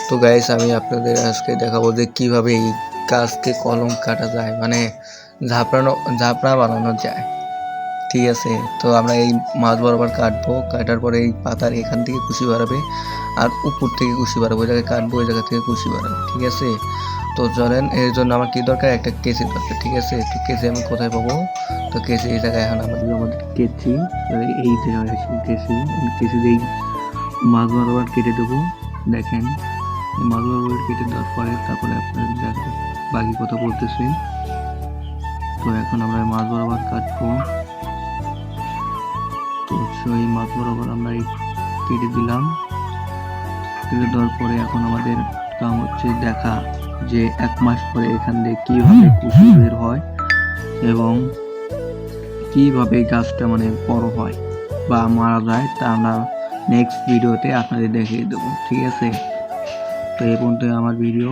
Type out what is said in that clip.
তো গাইস আমি আপনাদের আজকে দেখাবো যে কিভাবে এই গাছকে কলম কাটা যায়, মানে ঝাপড়া বানানো যায়। ঠিক আছে, তো আমরা এই মাছ বরাবর কাটবো, কাটার পরে এই পাতার এখান থেকে কুশি বাড়াবে আর উপর থেকে কুশি বাড়াবো, ওই জায়গায় কাটবো, ওই জায়গা থেকে কুশি বাড়াবো। ঠিক আছে, তো চলেন এর জন্য আমার কি দরকার, একটা কেঁচি দরকার। ঠিক আছে, তো কেঁচি আমি কোথায় পাবো? তো কেঁচি এই জায়গায় এখন আমাদের কেঁচি, এই জায়গায় কেঁচি কেঁচি দিয়ে মাছ বরাবর কেটে দেবো। দেখেন মাছ বরাবর কেটে দেওয়ার পরে তারপরে আপনাদের দেখো বাকি কথা বলতেছি। তো এখন আমরা মাছ বরাবর কাটবো। তো সেই মাছ বরাবর আমরা কেটে দিলাম। কেটে দেওয়ার পরে এখন আমাদের কাম হচ্ছে দেখা যে 1 মাস পরে এখান থেকে কিভাবে কুশি বের হয় এবং কিভাবে গাছটা মানে বড় হয় বা মারা যায়, তা আমরা নেক্সট ভিডিওতে আপনাদের দেখিয়ে দেবো। ঠিক আছে, তো এই পর্যন্ত আমার ভিডিও।